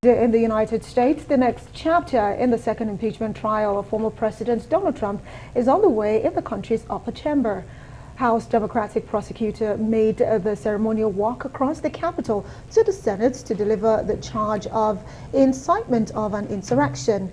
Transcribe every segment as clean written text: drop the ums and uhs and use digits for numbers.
In the United States, the next chapter in the second impeachment trial of former President Donald Trump is on the way in the country's upper chamber. House Democratic prosecutor made the ceremonial walk across the Capitol to the Senate to deliver the charge of incitement of an insurrection.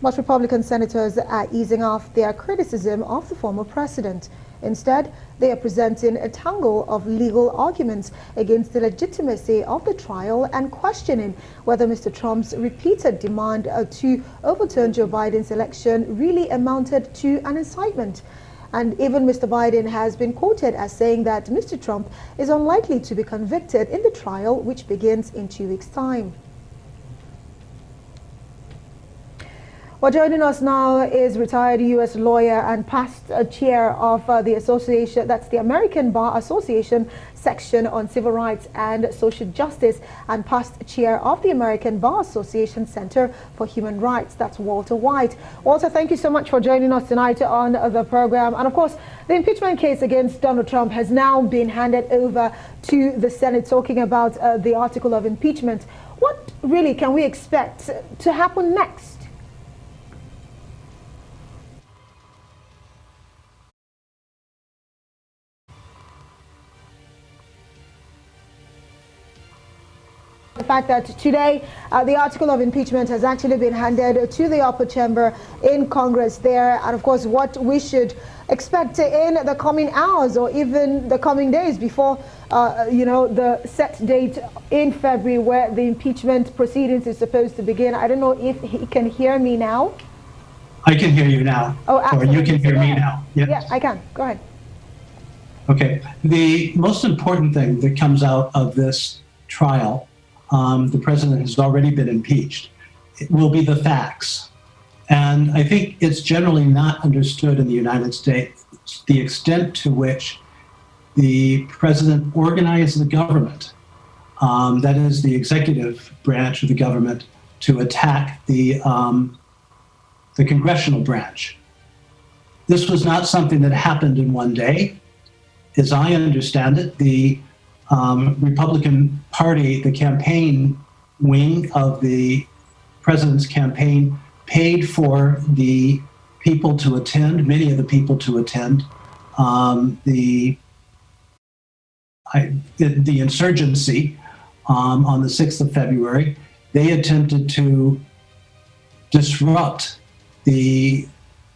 But Republican senators are easing off their criticism of the former president. Instead, they are presenting a tangle of legal arguments against the legitimacy of the trial and questioning whether Mr. Trump's repeated demand to overturn Joe Biden's election really amounted to an incitement. And even Mr. Biden has been quoted as saying that Mr. Trump is unlikely to be convicted in the trial, which begins in 2 weeks' time. Well, joining us now is retired U.S. lawyer and past chair of the association, that's the American Bar Association section on civil rights and social justice, and past chair of the American Bar Association Center for Human Rights, that's Walter White. Walter, thank you so much for joining us tonight on the program. And of course, the impeachment case against Donald Trump has now been handed over to the Senate, talking about the article of impeachment. What really can we expect to happen next? The fact that today the article of impeachment has actually been handed to the upper chamber in Congress there, and of course what we should expect in the coming hours or even the coming days before the set date in February where the impeachment proceedings is supposed to begin. I don't know if he can hear me now. I can hear you now. Oh, absolutely. Or you can hear me now. Yes. Yeah, I can. Go ahead. Okay. The most important thing that comes out of this trial, the president has already been impeached, it will be the facts. And I think it's generally not understood in the United States the extent to which the president organized the government, that is the executive branch of the government, to attack the congressional branch. This was not something that happened in one day. As I understand it, the Republican Party, the campaign wing of the president's campaign, paid for the people to attend, many of the people to attend, the insurgency on the 6th of February. They attempted to disrupt the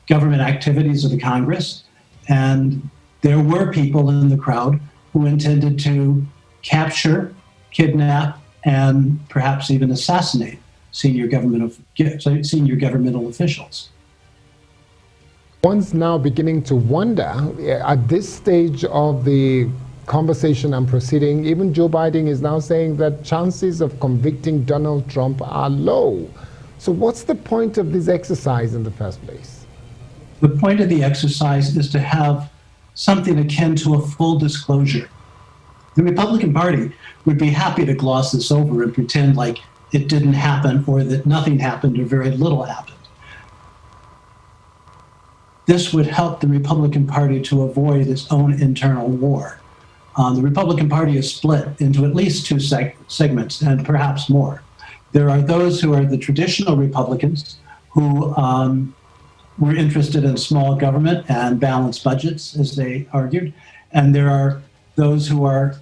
government activities of the Congress, and there were people in the crowd who intended to capture, kidnap, and perhaps even assassinate senior governmental officials. One's now beginning to wonder, at this stage of the conversation and proceeding, even Joe Biden is now saying that chances of convicting Donald Trump are low. So what's the point of this exercise in the first place? The point of the exercise is to have something akin to a full disclosure. The Republican Party would be happy to gloss this over and pretend like it didn't happen or that nothing happened or very little happened. This would help the Republican Party to avoid its own internal war. The Republican Party is split into at least two segments and perhaps more. There are those who are the traditional Republicans who were interested in small government and balanced budgets, as they argued. And there are those who are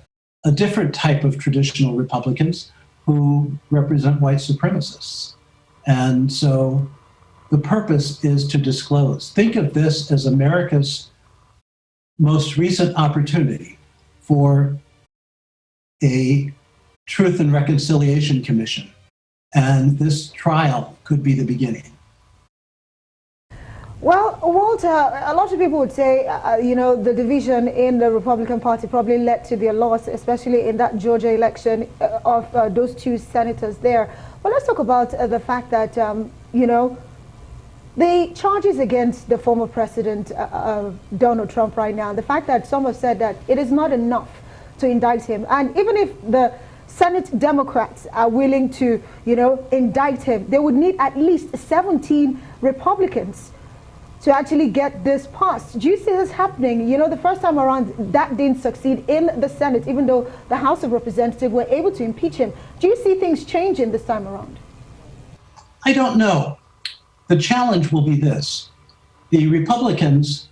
a different type of traditional Republicans who represent white supremacists. And so the purpose is to disclose. Think of this as America's most recent opportunity for a Truth and Reconciliation Commission. And this trial could be the beginning. Well, Walter, a lot of people would say, the division in the Republican Party probably led to their loss, especially in that Georgia election of those two senators there. But let's talk about the fact that, the charges against the former president, Donald Trump right now, the fact that some have said that it is not enough to indict him. And even if the Senate Democrats are willing to, indict him, they would need at least 17 Republicans to actually get this passed. Do you see this happening? The first time around, that didn't succeed in the Senate, even though the House of Representatives were able to impeach him. Do you see things changing this time around? I don't know. The challenge will be this. The Republicans,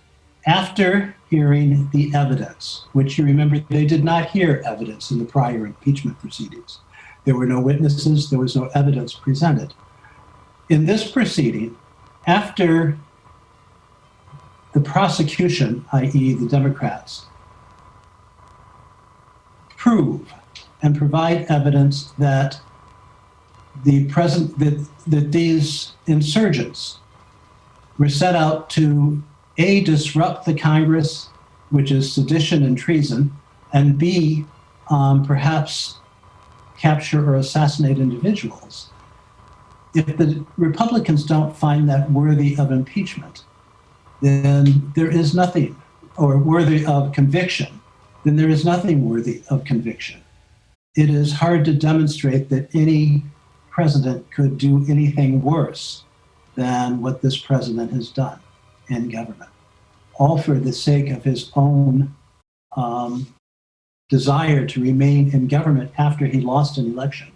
after hearing the evidence, which you remember they did not hear evidence in the prior impeachment proceedings. There were no witnesses, there was no evidence presented. In this proceeding, after the prosecution, i.e. the Democrats, prove and provide evidence that that these insurgents were set out to A, disrupt the Congress, which is sedition and treason, and B, perhaps capture or assassinate individuals. If the Republicans don't find that worthy of impeachment, then there is nothing, or worthy of conviction, then there is nothing worthy of conviction. It is hard to demonstrate that any president could do anything worse than what this president has done in government, all for the sake of his own desire to remain in government after he lost an election.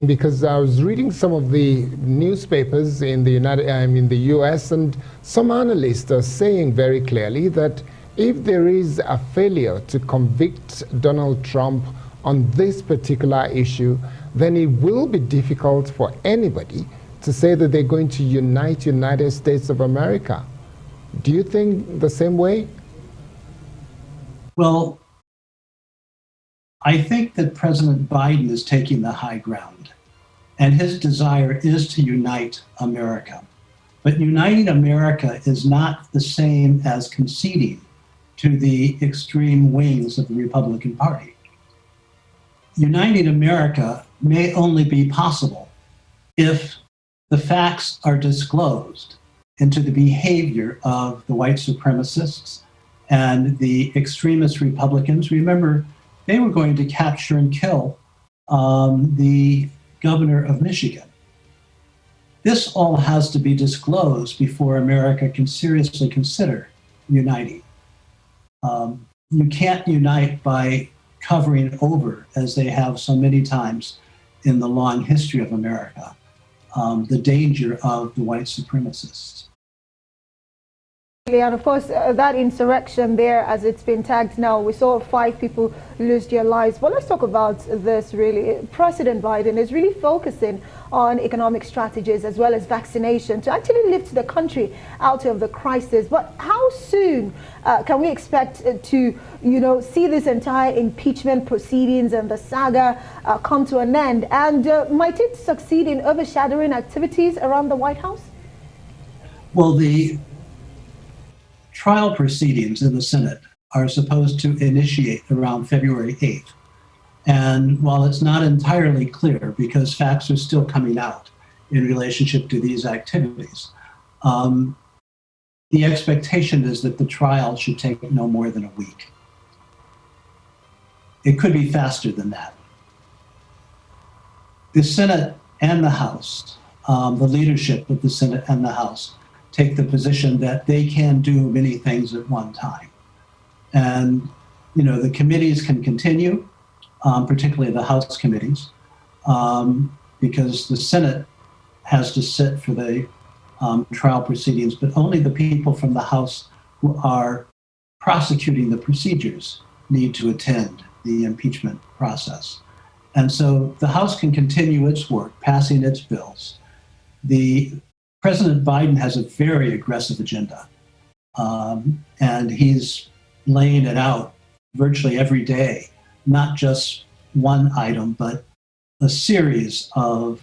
Because I was reading some of the newspapers in the US, and some analysts are saying very clearly that if there is a failure to convict Donald Trump on this particular issue, then it will be difficult for anybody to say that they're going to unite United States of America. Do you think the same way? Well, I think that President Biden is taking the high ground, and his desire is to unite America. But uniting America is not the same as conceding to the extreme wings of the Republican Party. Uniting America may only be possible if the facts are disclosed into the behavior of the white supremacists and the extremist Republicans. Remember, they were going to capture and kill the governor of Michigan. This all has to be disclosed before America can seriously consider uniting. You can't unite by covering over, as they have so many times in the long history of America, the danger of the white supremacists. And of course, that insurrection there, as it's been tagged now, we saw 5 people lose their lives. But let's talk about this really. President Biden is really focusing on economic strategies as well as vaccination to actually lift the country out of the crisis. But how soon can we expect to, see this entire impeachment proceedings and the saga come to an end? And might it succeed in overshadowing activities around the White House? Well, the trial proceedings in the Senate are supposed to initiate around February 8th. And while it's not entirely clear, because facts are still coming out in relationship to these activities, the expectation is that the trial should take no more than a week. It could be faster than that. The Senate and the House, the leadership of the Senate and the House, take the position that they can do many things at one time. And, the committees can continue, particularly the House committees, because the Senate has to sit for the trial proceedings, but only the people from the House who are prosecuting the procedures need to attend the impeachment process. And so the House can continue its work, passing its bills. President Biden has a very aggressive agenda, and he's laying it out virtually every day, not just one item, but a series of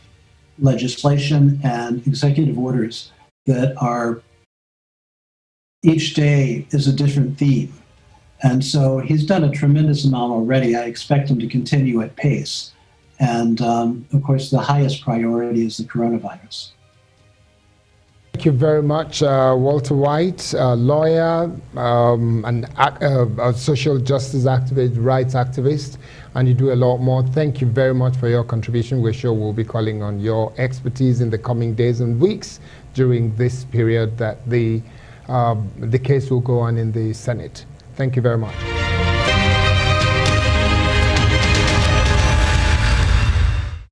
legislation and executive orders that are, each day is a different theme. And so he's done a tremendous amount already. I expect him to continue at pace. And of course, the highest priority is the coronavirus. Thank you very much, Walter White, a lawyer, and a social justice activist, rights activist, and you do a lot more. Thank you very much for your contribution. We're sure we'll be calling on your expertise in the coming days and weeks during this period that the case will go on in the Senate. Thank you very much.